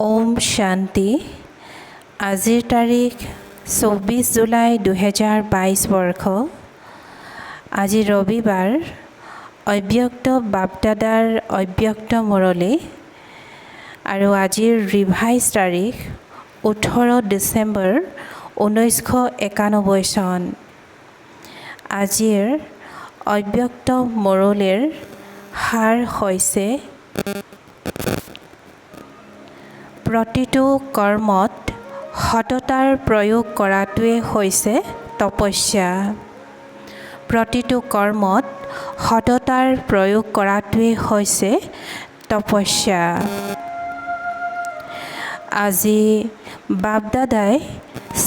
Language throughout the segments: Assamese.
ওম শান্তি। আজিৰ তাৰিখ 24 জুলাই 2022 বৰ্ষ। আজি ৰবিবাৰ। অব্যক্ত বাপদাদাৰ অব্যক্ত মুৰলী আৰু আজিৰ ৰিভাইজ তাৰিখ 18 ডিচেম্বৰ 1991 চন। আজিৰ অব্যক্ত মুৰলীৰ সাৰ হৈছে প্ৰতিটো কৰ্মত সততাৰ প্ৰয়োগ কৰাটোৱে হৈছে তপস্যা। প্ৰতিটো কৰ্মত সততাৰ প্ৰয়োগ কৰাটোৱে হৈছে তপস্যা। আজি বাপদাদাই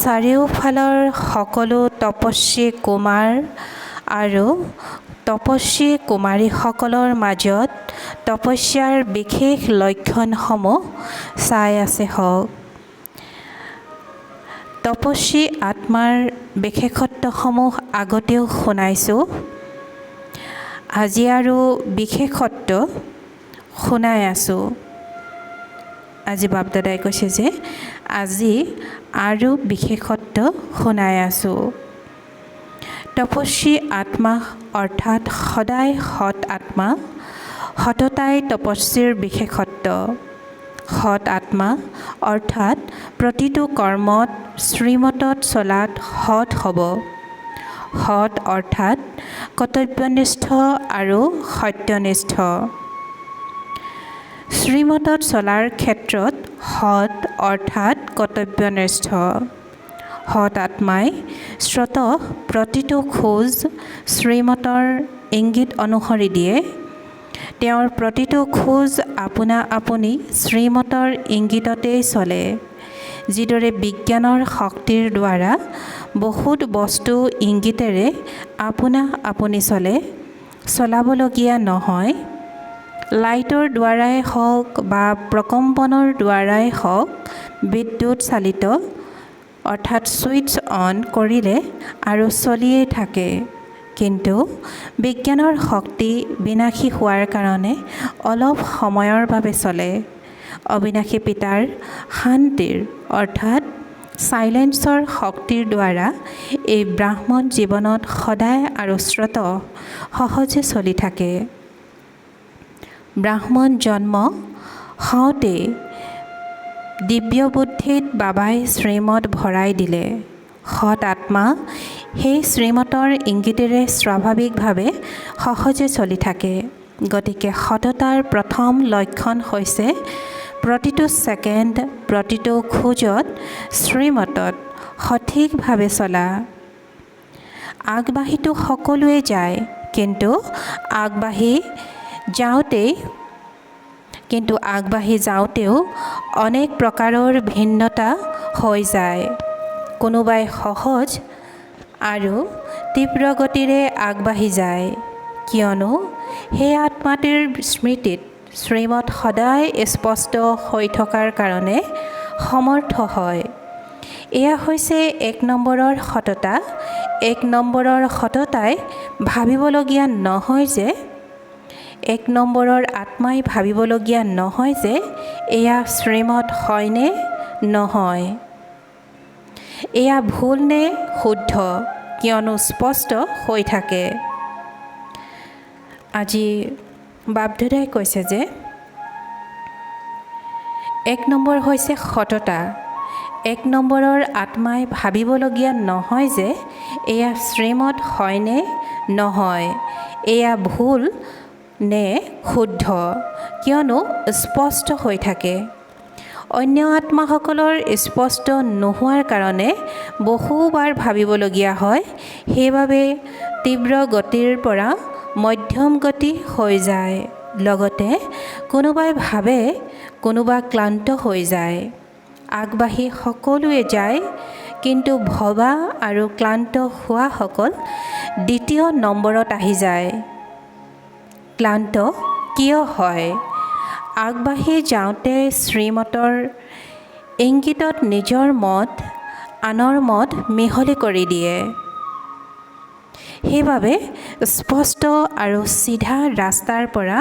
চাৰিওফালৰ সকলো তপস্বী কুমাৰ আৰু তপস্বী কুমাৰীসকলৰ মাজত তপস্যাৰ বিশেষ লক্ষণসমূহ চাই আছে হওক। তপস্বী আত্মাৰ বিশেষত্বসমূহ আগতেও শুনাইছোঁ। আজি আৰু বিশেষত্ব শুনাই আছোঁ। আজি বাপদাদাই কৈছে যে আজি আৰু বিশেষত্ব শুনাই আছোঁ। তপস্বী আত্মা অৰ্থাৎ সদায় সৎ আত্মা। সততাই তপস্বীৰ বিশেষত্ব। সৎ আত্মা অৰ্থাৎ প্ৰতিটো কৰ্মত শ্ৰীমতত চলাত সৎ হ'ব। সৎ অৰ্থাৎ কৰ্তব্যনিষ্ঠ আৰু সত্যনিষ্ঠ। শ্ৰীমতত চলাৰ ক্ষেত্ৰত সৎ অৰ্থাৎ কৰ্তব্যনিষ্ঠ। সৎ আত্মাই স্বতঃ প্ৰতিটো খোজ শ্ৰীমতৰ ইংগিত অনুসৰি দিয়ে। তেওঁৰ প্ৰতিটো খোজ আপোনা আপুনি শ্ৰীমতৰ ইংগিততেই চলে। যিদৰে বিজ্ঞানৰ শক্তিৰ দ্বাৰা বহুত বস্তু ইংগিতেৰে আপোনা আপুনি চলাবলগীয়া নহয়। লাইটৰ দ্বাৰাই হওক বা প্ৰকম্পনৰ দ্বাৰাই হওক বিদ্যুৎ চালিত অৰ্থাৎ ছুইচ অন কৰিলে আৰু চলিয়েই থাকে। কিন্তু বিজ্ঞানৰ শক্তি বিনাশী হোৱাৰ কাৰণে অলপ সময়ৰ বাবে চলে। অবিনাশী পিতাৰ শান্তিৰ অৰ্থাৎ চাইলেন্সৰ শক্তিৰ দ্বাৰা এই ব্ৰাহ্মণ জীৱনত সদায় আৰু স্বতঃ সহজে চলি থাকে। ব্ৰাহ্মণ জন্ম হওঁতে দিব্য বুদ্ধিত বাবাই শ্ৰীমত ভৰাই দিলে। সৎ আত্মা সেই শ্ৰীমতৰ ইংগিতেৰে স্বাভাৱিকভাৱে সহজে চলি থাকে। গতিকে সততাৰ প্ৰথম লক্ষণ হৈছে প্ৰতিটো ছেকেণ্ড প্ৰতিটো খোজত শ্ৰীমতত সঠিকভাৱে চলা। আগবাঢ়িতো সকলোৱে যায়, কিন্তু আগবাঢ়ি যাওঁতেও অনেক প্ৰকাৰৰ ভিন্নতা হৈ যায়। কোনোবাই সহজ আৰু তীব্ৰ গতিৰে আগবাঢ়ি যায়, কিয়নো সেই আত্মাটিৰ স্মৃতিত শ্ৰীমত সদায় স্পষ্ট হৈ থকাৰ কাৰণে সমৰ্থ হয়। এয়া হৈছে 1 নম্বৰৰ সততা। 1 নম্বৰৰ সততাই ভাবিবলগীয়া নহয় যে 1 নম্বৰৰ আত্মাই ভাবিবলগীয়া নহয় যে এয়া শ্ৰীমত হয়নে নহয়, এয়া ভুল নে শুদ্ধ, কিয়নো স্পষ্ট হৈ থাকে। আজি বাপদাদাই কৈছে যে 1 নম্বৰ হৈছে সততা। 1 নম্বৰৰ আত্মাই ভাবিবলগীয়া নহয় যে এয়া শ্ৰীমত হয়নে নহয়, এয়া ভুল নে শুদ্ধ, কিয়নো স্পষ্ট হৈ থাকে। অন্য আত্মাসকলৰ স্পষ্ট নোহোৱাৰ কাৰণে বহুবাৰ ভাবিবলগীয়া হয়। সেইবাবে তীব্ৰ গতিৰ পৰা মধ্যম গতি হৈ যায়। লগতে কোনোবাই ভাবে, কোনোবা ক্লান্ত হৈ যায়। আগবাঢ়ি সকলোৱে যায়, কিন্তু ভবা আৰু ক্লান্ত হোৱাসকল দ্বিতীয় নম্বৰত আহি যায়। ক্লান্ত কিয় হয়? আগবাঢ়ি যাওঁতে শ্ৰীমতৰ ইংগিতত নিজৰ মত আনৰ মত মিহলি কৰি দিয়ে। সেইবাবে স্পষ্ট আৰু চিধা ৰাস্তাৰ পৰা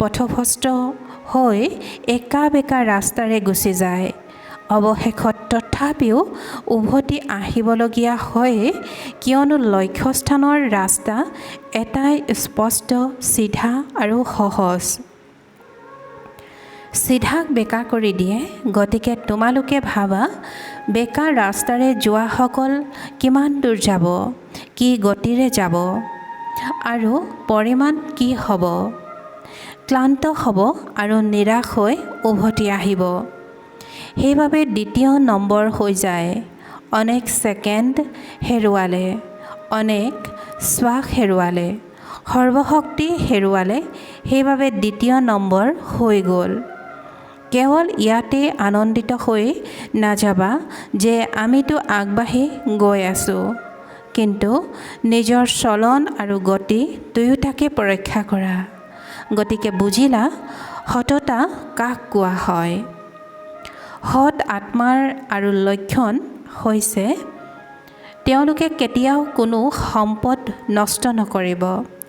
পথভ্ৰষ্ট হৈ একা বেকা ৰাস্তাৰে গুচি যায়। অৱশেষত তথাপিও উভতি আহিবলগীয়া হয়, কিয়নো লক্ষ্যস্থানৰ ৰাস্তা এটাই স্পষ্ট, চিধা আৰু সহজ। চিধাক বেকা কৰি দিয়ে। গতিকে তোমালোকে ভাবা, বেকা ৰাস্তাৰে যোৱাসকল কিমান দূৰ যাব, কি গতিৰে যাব আৰু পৰিমাণ কি হ'ব? ক্লান্ত হ'ব আৰু নিৰাশ হৈ উভতি আহিব। সেইবাবে দ্বিতীয় নম্বৰ হৈ যায়। অনেক ছেকেণ্ড হেৰুৱালে, অনেক শ্বাস হেৰুৱালে, সৰ্বশক্তি হেৰুৱালে। সেইবাবে দ্বিতীয় নম্বৰ হৈ গ'ল। কেৱল ইয়াতে আনন্দিত হৈ নাযাবা যে আমিতো আগবাঢ়ি গৈ আছোঁ, কিন্তু নিজৰ চলন আৰু গতি দুয়োটাকে পৰীক্ষা কৰা। গতিকে বুজিলা, সততা কাক কোৱা হয়? সৎ আত্মাৰ আৰু লক্ষণ হৈছে তেওঁলোকে কেতিয়াও কোনো সম্পদ নষ্ট নকৰিব।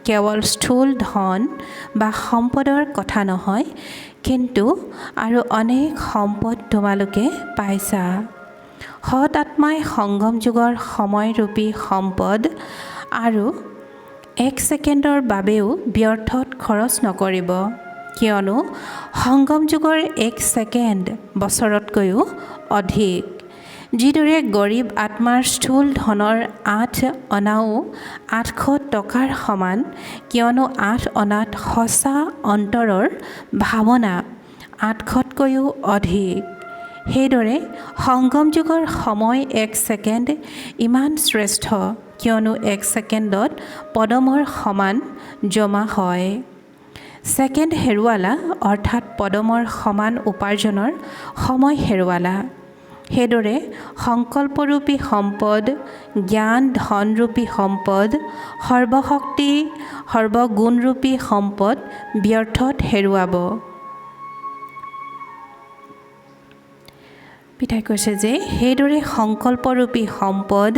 কেৱল স্থূল ধন বা সম্পদৰ কথা নহয়, কিন্তু আৰু অনেক সম্পদ তোমালোকে পাইছা। সৎ আত্মাই সংগম যুগৰ সময়ৰূপী সম্পদ আৰু এক ছেকেণ্ডৰ বাবেও ব্যৰ্থত খৰচ নকৰিব, কিয়নো সংগম যুগৰ এক ছেকেণ্ড বছৰতকৈও অধিক। যিদৰে গৰীব আত্মাৰ স্থূল ধনৰ 8 অনাও 800 টকাৰ সমান, কিয়নো 8 অনাত সঁচা অন্তৰৰ ভাৱনা 800তকৈও অধিক। সেইদৰে সংগম যুগৰ সময় এক ছেকেণ্ড ইমান শ্ৰেষ্ঠ, কিয়নো এক ছেকেণ্ডত পদমৰ সমান জমা হয়। ছেকেণ্ড হেৰুৱালা, অৰ্থাৎ পদমৰ সমান উপাৰ্জনৰ সময় হেৰুৱালা। সেইদৰে সংকল্পৰূপী সম্পদ, জ্ঞান ধনৰূপী সম্পদ, সৰ্বশক্তি সৰ্বগুণৰূপী সম্পদ ব্যৰ্থত হেৰুৱাব। পিতাই কৈছে যে সেইদৰে সংকল্পৰূপী সম্পদ,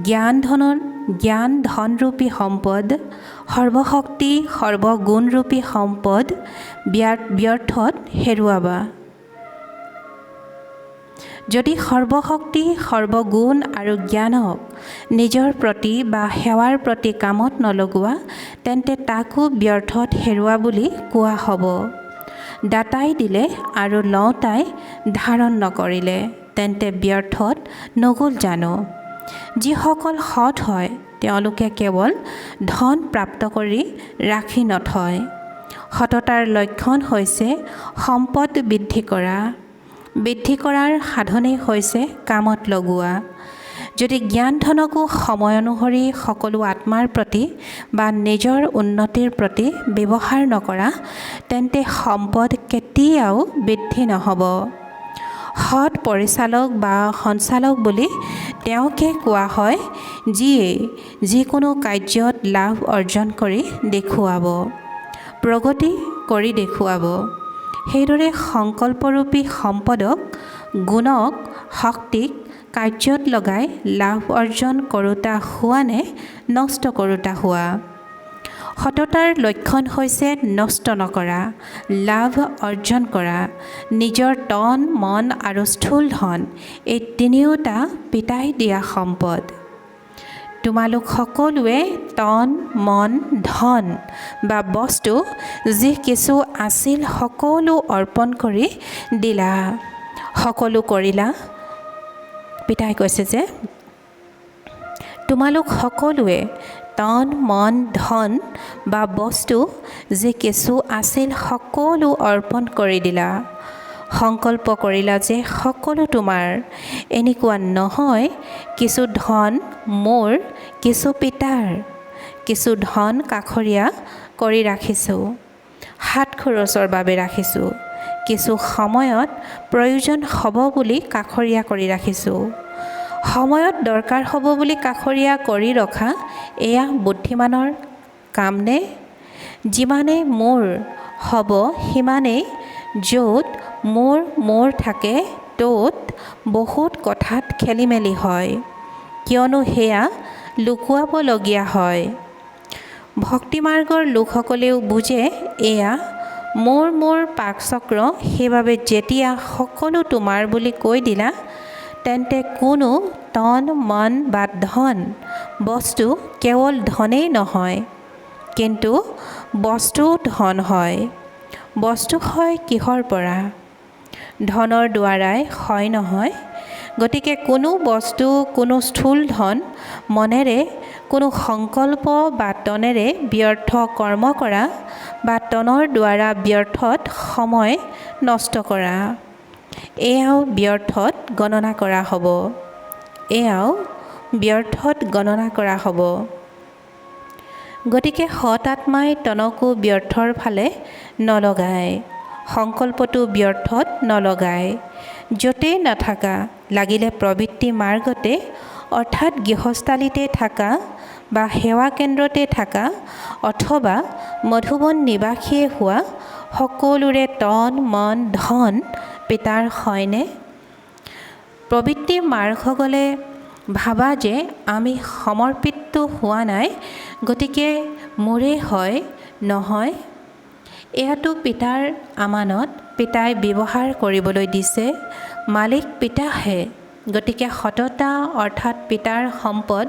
জ্ঞান ধনৰূপী সম্পদ, সৰ্বশক্তি সৰ্বগুণৰূপী সম্পদ ব্যৰ্থত হেৰুৱাবা। যদি সৰ্বশক্তি সৰ্বগুণ আৰু জ্ঞানক নিজৰ প্ৰতি বা সেৱাৰ প্ৰতি কামত নলগোৱা, তেন্তে তাকো ব্যৰ্থত হেৰুৱা বুলি কোৱা হ'ব। দাতাই দিলে আৰু লওঁতাই ধাৰণ নকৰিলে, তেন্তে ব্যৰ্থত নগ'ল জানো? যিসকল সৎ হয় তেওঁলোকে কেৱল ধন প্ৰাপ্ত কৰি ৰাখি নথয়। সততাৰ লক্ষণ হৈছে সম্পদ বৃদ্ধি কৰা। বৃদ্ধি কৰাৰ সাধনেই হৈছে কামত লগোৱা। যদি জ্ঞান ধনকো সময় অনুসৰি সকলো আত্মাৰ প্ৰতি বা নিজৰ উন্নতিৰ প্ৰতি ব্যৱহাৰ নকৰা, তেন্তে সম্পদ কেতিয়াও বৃদ্ধি নহ'ব। সৎ পৰিচালক বা সঞ্চালক বুলি তেওঁকে কোৱা হয়, যিয়ে যিকোনো কাৰ্যত লাভ অৰ্জন কৰি দেখুৱাব, প্ৰগতি কৰি দেখুৱাব। সেইদৰে সংকল্পৰূপী সম্পদক, গুণক, শক্তিক কাৰ্যত লগাই লাভ অৰ্জন কৰোঁতা হোৱা নে নষ্ট কৰোঁতা হোৱা? সততাৰ লক্ষণ হৈছে নষ্ট নকৰা, লাভ অৰ্জন কৰা। নিজৰ তন মন আৰু স্থূল ধন, এই তিনিওটা পিতাই দিয়া সম্পদ। তোমালোক সকলোৱে তন মন ধন বা বস্তু যি কিছু আছিল সকলো অৰ্পণ কৰি দিলা, সকলো কৰিলা। পিতাই কৈছে যে তোমালোক সকলোৱে তন মন ধন বা বস্তু যি কিছু আছিল সকলো অৰ্পণ কৰি দিলা। সংকল্প কৰিলা যে সকলো তোমাৰ। এনেকুৱা নহয় কিছু ধন মোৰ, কিছু পিতাৰ, কিছু ধন কাষৰীয়া কৰি ৰাখিছোঁ, হাত খৰচৰ বাবে ৰাখিছোঁ, কিছু সময়ত প্ৰয়োজন হ'ব বুলি কাষৰীয়া কৰি ৰাখিছোঁ। সময়ত দৰকাৰ হ'ব বুলি কাষৰীয়া কৰি ৰখা এয়া বুদ্ধিমানৰ কামনে? যিমানেই মোৰ হ'ব সিমানেই য'ত মোৰ থাকে ত'ত বহুত কথাত খেলি মেলি হয়, কিয়নো সেয়া লুকুৱাবলগীয়া হয়। ভক্তিমাৰ্গৰ লোকসকলেও বুজে এয়া মোৰ পাকচক্ৰ, সেইবাবে যেতিয়া সকলো তোমাৰ বুলি কৈ দিলা, তেন্তে কোনো তন মন বা ধন বস্তু কেৱল ধনেই নহয়, কিন্তু বস্তু ধন হয়। বস্তু হয় কিহৰ পৰা? ধনৰ দ্বাৰাই হয় নহয়। গতিকে কোনো বস্তু, কোনো স্থূল ধন মনেৰে, কোনো সংকল্প বা তনেৰে ব্যৰ্থ কৰ্ম কৰা বা তনৰ দ্বাৰা ব্যৰ্থত সময় নষ্ট কৰা, এয়াও ব্যৰ্থত গণনা কৰা হ'ব। এয়াও ব্যৰ্থত গণনা কৰা হ'ব। গতিকে সৎ আত্মাই তনকো ব্যৰ্থৰ ফালে নলগায়, সংকল্পটো ব্যৰ্থত নলগায়। য'তেই নাথাকা, লাগিলে প্ৰবৃত্তি মাৰ্গতে অৰ্থাৎ গৃহস্থালীতে থাকা বা সেৱা কেন্দ্ৰতে থাকা অথবা মধুবন নিবাসীয়ে হোৱা, সকলোৰে তন মন ধন পিতাৰ হয়নে? প্ৰবৃত্তি মাৰ্গ গ'লে ভাবা যে আমি সমৰ্পিতটো হোৱা নাই, গতিকে মোৰেই হয়, নহয়। এয়াতো পিতাৰ আমানত, পিতাই ব্যৱহাৰ কৰিবলৈ দিছে, মালিক পিতাহে। গতিকে সততা অৰ্থাৎ পিতাৰ সম্পদ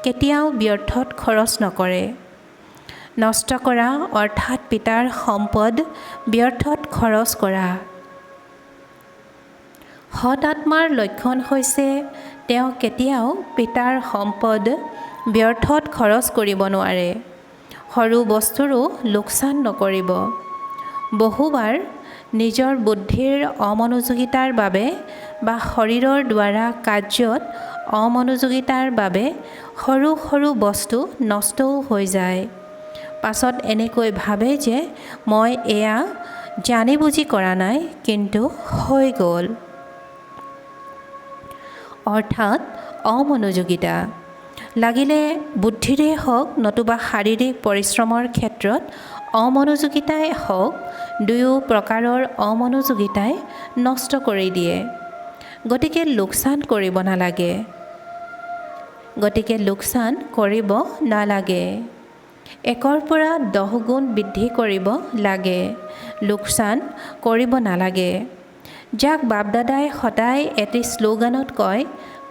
কেতিয়াও ব্যৰ্থত খৰচ নকৰে। নষ্ট কৰা অৰ্থাৎ পিতাৰ সম্পদ ব্যৰ্থত খৰচ কৰা। সৎ আত্মাৰ লক্ষণ হৈছে তেওঁ কেতিয়াও পিতাৰ সম্পদ ব্যৰ্থত খৰচ কৰিব নোৱাৰে, সৰু বস্তুৰো লোকচান নকৰিব। বহুবাৰ নিজৰ বুদ্ধিৰ অমনোযোগিতাৰ বাবে বা শৰীৰৰ দ্বাৰা কাৰ্যত অমনোযোগিতাৰ বাবে সৰু সৰু বস্তু নষ্টও হৈ যায়। পাছত এনেকৈ ভাবে যে মই এয়া জানি বুজি কৰা নাই, কিন্তু হৈ গ'ল। অৰ্থাৎ অমনোযোগিতা। লাগিলে বুদ্ধিৰেই হওক নতুবা শাৰীৰিক পৰিশ্ৰমৰ ক্ষেত্ৰত অমনোযোগিতাই হওক, দুয়ো প্ৰকাৰৰ অমনোযোগিতাই নষ্ট কৰি দিয়ে। গতিকে লোকচান কৰিব নালাগে। একৰ পৰা 10 গুণ বৃদ্ধি কৰিব লাগে, লোকচান কৰিব নালাগে। যাক বাপদাদাই সদায় এটি শ্লোগানত কয়,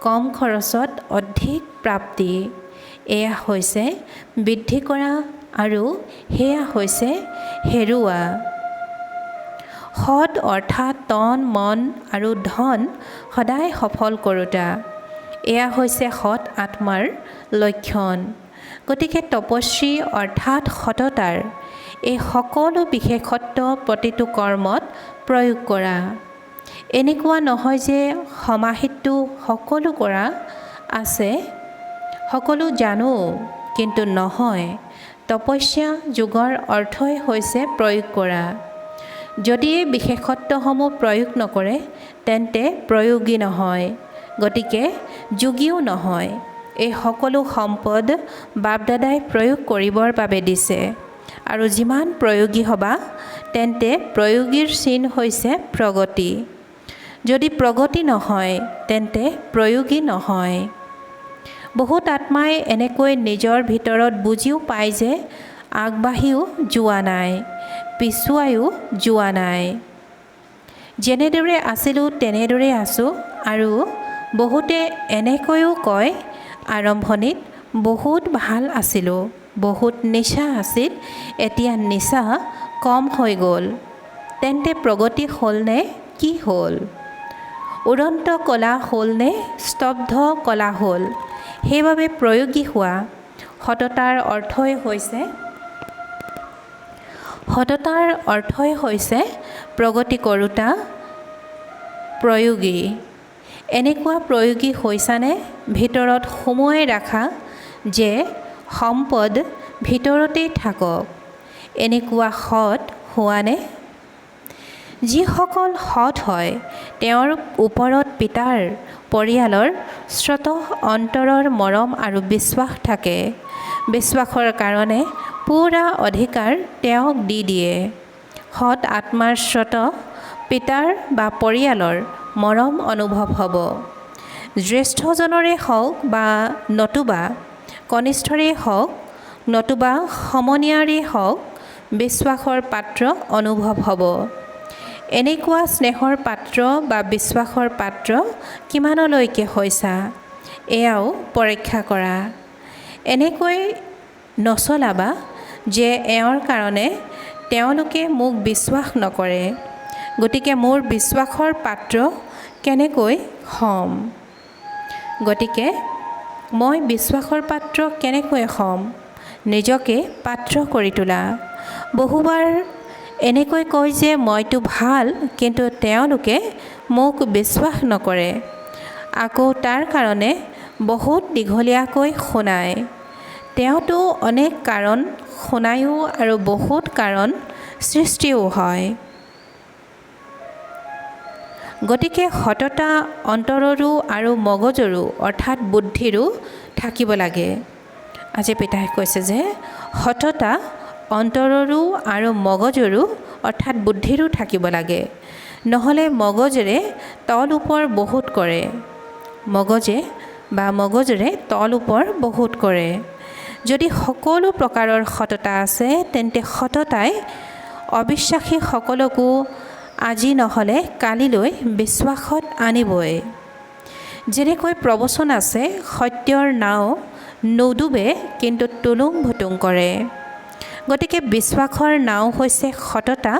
কম খৰচত অধিক প্ৰাপ্তি। এয়া হৈছে বৃদ্ধি কৰা আৰু সেয়া হৈছে হেৰুৱা। সৎ অৰ্থাৎ তন মন আৰু ধন সদায় সফল কৰোঁতা, এয়া হৈছে সৎ আত্মাৰ লক্ষণ। গতিকে তপস্বী অৰ্থাৎ সততাৰ এই সকলো বিশেষত্ব প্ৰতিটো কৰ্মত প্ৰয়োগ কৰা। এনেকুৱা নহয় যে সমাহিতটো সকলো কৰা আছে, সকলো জানো, কিন্তু নহয়। তপস্যা যোগৰ অৰ্থই হৈছে প্ৰয়োগ কৰা। যদি এই বিশেষত্বসমূহ প্ৰয়োগ নকৰে, তেন্তে প্ৰয়োগী নহয়, গতিকে যোগীও নহয়। এই সকলো সম্পদ বাপদাদাই প্ৰয়োগ কৰিবৰ বাবে দিছে, আৰু যিমান প্ৰয়োগী হ'বা, তেন্তে প্ৰয়োগীৰ চিন হৈছে প্ৰগতি। যদি প্ৰগতি নহয়, তেন্তে প্ৰয়োগী নহয়। বহুত আত্মাই এনেকৈ নিজৰ ভিতৰত বুজিও পায় যে আগবাঢ়িও যোৱা নাই, পিছুৱাইও যোৱা নাই। যেনেদৰে আছিলোঁ তেনেদৰে আছোঁ। আৰু বহুতে এনেকৈও কয়, আৰম্ভণিত বহুত ভাল আছিলোঁ, বহুত নিচা আছিল, এতিয়া নিচা কম হৈ গ'ল। তেন্তে প্ৰগতি হ'লনে? কি হ'ল? উদন্ত কলা হ'লনে স্তব্ধ কলা হ'ল? সেইবাবে প্ৰয়োগী হোৱা। সততাৰ অৰ্থই হৈছে প্ৰগতি কৰোঁতা, প্ৰয়োগী। এনেকুৱা প্ৰয়োগী হৈছানে? ভিতৰত সুমুৱাই ৰাখা যে সম্পদ ভিতৰতেই থাকক, এনেকুৱা সৎ হোৱানে? যিসকল সৎ হয়, তেওঁৰ ওপৰত পিতাৰ, পৰিয়ালৰ স্বতঃ অন্তৰৰ মৰম আৰু বিশ্বাস থাকে। বিশ্বাসৰ কাৰণে পূৰা অধিকাৰ তেওঁক দি দিয়ে। সৎ আত্মাৰ স্বতঃ পিতাৰ বা পৰিয়ালৰ মৰম অনুভৱ হ'ব। জ্যেষ্ঠজনৰে হওক বা নতুবা কনিষ্ঠৰেই হওক, নতুবা সমনীয়াৰেই হওক, বিশ্বাসৰ পাত্ৰ অনুভৱ হ'ব। এনেকুৱা স্নেহৰ পাত্ৰ বা বিশ্বাসৰ পাত্ৰ কিমানলৈকে হৈছা এয়াও পৰীক্ষা কৰা। এনেকৈ নচলাবা যে এওঁৰ কাৰণে তেওঁলোকে মোক বিশ্বাস নকৰে, গতিকে মোৰ বিশ্বাসৰ পাত্ৰ কেনেকৈ হ'ম। গতিকে মই বিশ্বাসৰ পাত্ৰ কেনেকৈ হ'ম? নিজকে পাত্ৰ কৰি তোলা। বহুবাৰ এনেকৈ কয় যে মইতো ভাল, কিন্তু তেওঁলোকে মোক বিশ্বাস নকৰে। আকৌ তাৰ কাৰণে বহুত দীঘলীয়াকৈ শুনায়। তেওঁতো অনেক কাৰণ শুনায়ো আৰু বহুত কাৰণ সৃষ্টিও হয়। গতিকে সততা অন্তৰৰো আৰু মগজৰো অৰ্থাৎ বুদ্ধিৰো থাকিব লাগে। আজি পিতাই কৈছে যে সততা অন্তৰৰো আৰু মগজৰো অৰ্থাৎ বুদ্ধিৰো থাকিব লাগে, নহ'লে মগজেৰে তল ওপৰ বহুত কৰে। মগজেৰে তল ওপৰ বহুত কৰে। যদি সকলো প্ৰকাৰৰ সততা আছে তেন্তে সততাই অবিশ্বাসী সকলকো আজি নহ'লে কালিলৈ বিশ্বাসত আনিবই। যেনেকৈ প্ৰবচন আছে, সত্যৰ নাও নুডুবে কিন্তু টুলুং ভুটুং কৰে। গতিকে বিশ্বাসৰ নাও হৈছে সততা।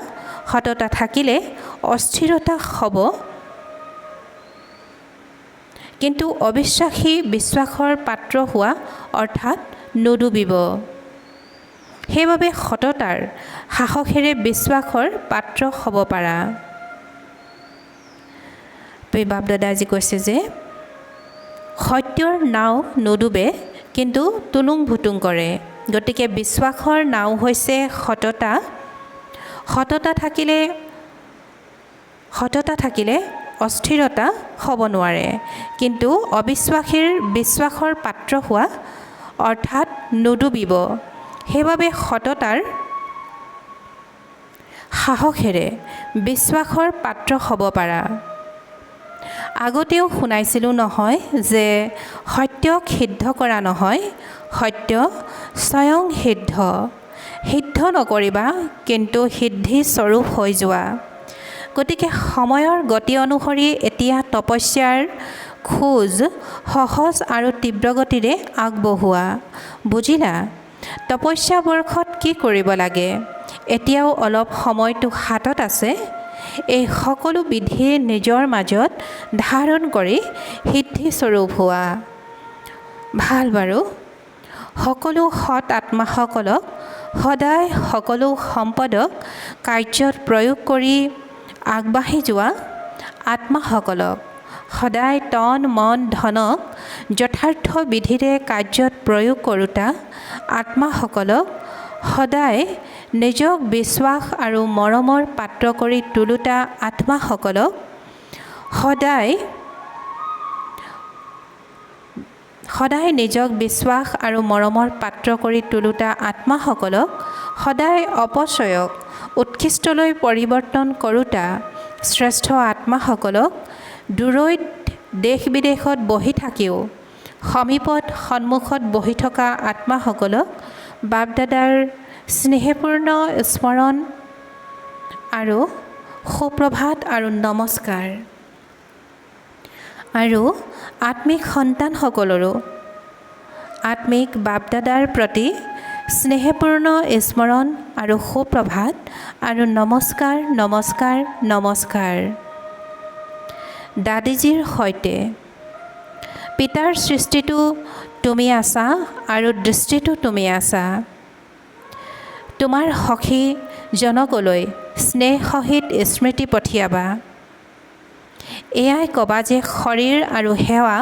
সততা থাকিলে অস্থিৰতা হ'ব, কিন্তু অবিশ্বাসী বিশ্বাসৰ পাত্ৰ হোৱা অৰ্থাৎ নুডুবিব। সেইবাবে সততাৰ সাহসেৰে বিশ্বাসৰ পাত্ৰ হ'ব পাৰা। বাপ দাদা আজি কৈছে যে সত্যৰ নাও নুডুবে কিন্তু টুলুং ভুটুং কৰে। গতিকে বিশ্বাসৰ নাও হৈছে সততা। সততা থাকিলে অস্থিৰতা হ'ব নোৱাৰে, কিন্তু অবিশ্বাসীৰ বিশ্বাসৰ পাত্ৰ হোৱা অৰ্থাৎ নুডুবিব। সেইবাবে সততাৰ সাহসেৰে বিশ্বাসৰ পাত্ৰ হ'ব পাৰা। আগতেও শুনাইছিলোঁ নহয় যে সত্যক সিদ্ধ কৰা নহয়, সত্য স্বয়ং সিদ্ধ। সিদ্ধ নকৰিবা, কিন্তু সিদ্ধিস্বৰূপ হৈ যোৱা। গতিকে সময়ৰ গতি অনুসৰি এতিয়া তপস্যাৰ খোজ সহজ আৰু তীব্ৰ গতিৰে আগবঢ়োৱা। বুজিলা? তপস্যা বৰ্ষত কি কৰিব লাগে? এতিয়াও অলপ সময়টো হাতত আছে। এই সকলো বিধি নিজৰ মাজত ধাৰণ কৰি সিদ্ধিস্বৰূপ হোৱা। ভাল বাৰু। সকলো সৎ আত্মাসকলক সদায় সকলো সম্পদক কাৰ্যত প্ৰয়োগ কৰি আগবাঢ়ি যোৱা আত্মাসকলক সদায় তন মন ধনক যথাৰ্থ বিধিৰে কাৰ্যত প্ৰয়োগ কৰোঁতা আত্মাসকলক সদায় নিজক বিশ্বাস আৰু মৰমৰ পাত্ৰ কৰি তোলোতা আত্মাসকলক সদায় নিজক বিশ্বাস আৰু মৰমৰ পাত্ৰ কৰি তোলোতা আত্মাসকলক সদায় অপচয়ক উৎকৃষ্টলৈ পৰিৱৰ্তন কৰোঁতা শ্ৰেষ্ঠ আত্মাসকলক দূৰৈত দেশ বিদেশত বহি থাকিও সমীপত সন্মুখত বহি থকা আত্মাসকলক বাপদাদাৰ স্নেহপূৰ্ণ স্মৰণ আৰু সুপ্ৰভাত আৰু নমস্কাৰ। আৰু আত্মিক সন্তানসকলৰো আত্মিক বাপদাদাৰ প্ৰতি স্নেহপূৰ্ণ স্মৰণ আৰু সুপ্ৰভাত আৰু নমস্কাৰ নমস্কাৰ নমস্কাৰ। দাদীজীৰ সৈতে পিতাৰ সৃষ্টিটো তুমি আছা আৰু দৃষ্টিটো তুমি আছা। তোমাৰ সখী জনকলৈ স্নেহ সহিত স্মৃতি পঠিয়াবা। এয়াই ক'বা যে শৰীৰ আৰু সেৱা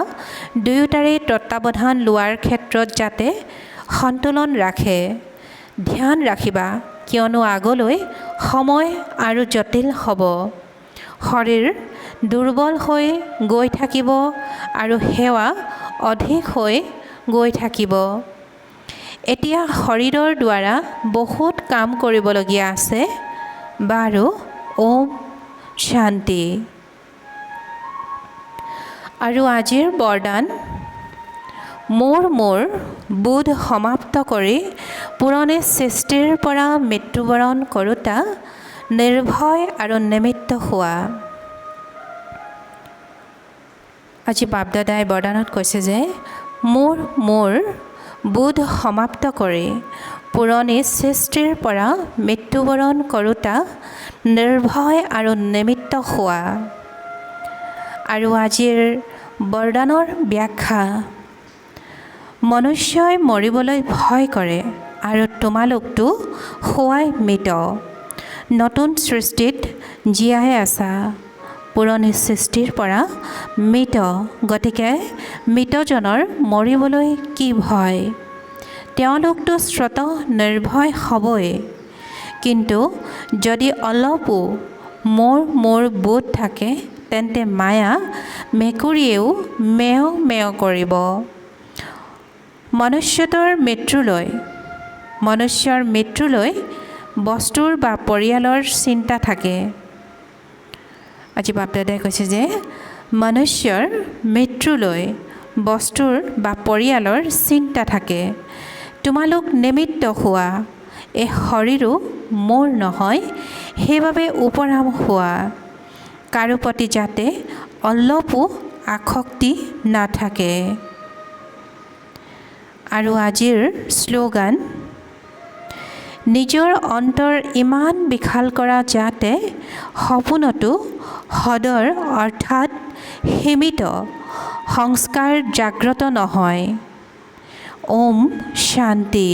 দুয়োটাৰে তত্বাৱধান লোৱাৰ ক্ষেত্ৰত যাতে সন্তুলন ৰাখে। ধ্যান ৰাখিবা, কিয়নো আগলৈ সময় আৰু জটিল হ'ব। শৰীৰ দুৰ্বল হৈ গৈ থাকিব আৰু সেৱা অধিক হৈ গৈ থাকিব। এতিয়া শৰীৰৰ দ্বাৰা বহুত কাম কৰিবলগীয়া আছে। বাৰু, ওম শান্তি। আৰু আজিৰ বৰদান মোৰ বোধ সমাপ্ত কৰি পুৰণি সৃষ্টিৰ পৰা মৃত্যুবৰণ কৰোঁতা নিৰ্ভয় আৰু নিমিত্ত হোৱা। আজি বাপদাদাই বৰদানত কৈছে যে মোৰ বোধ সমাপ্ত কৰি পুৰণি সৃষ্টিৰ পৰা মৃত্যুবৰণ কৰোঁতা নিৰ্ভয় আৰু নিমিত্ত হোৱা। আৰু আজিৰ বৰদানৰ ব্যাখ্যা, মনুষ্যই মৰিবলৈ ভয় কৰে আৰু তোমালোকতো হোৱাই মৃত, নতুন সৃষ্টিত জীয়াই আছা, পুৰণি সৃষ্টিৰ পৰা মৃত, গতিকে মৃতজনৰ মৰিবলৈ কি ভয়? তেওঁলোকতো স্বতঃ নিৰ্ভয় হ'বই। কিন্তু যদি অলপো মোৰ বোধ থাকে তেন্তে মায়া মেকুৰীয়েও মেও মেও কৰিব। মনুষ্যৰ মৃত্যুলৈ বস্তুৰ বা পৰিয়ালৰ চিন্তা থাকে। আজি বাপদাদাই কৈছে যে মনুষ্যৰ মৃত্যুলৈ বস্তুৰ বা পৰিয়ালৰ চিন্তা থাকে। তোমালোক নিমিত্ত হোৱা, এই শৰীৰো মোৰ নহয়, সেইবাবে উপৰাম হোৱা, কাৰো প্ৰতি যাতে অলপো আসক্তি নাথাকে। আৰু আজিৰ শ্লোগান, নিজৰ অন্তৰ ইমান বিশাল কৰা যাতে সপোনতো সদৰ অৰ্থাৎ সীমিত সংস্কাৰ জাগ্ৰত নহয়। ওম শান্তি।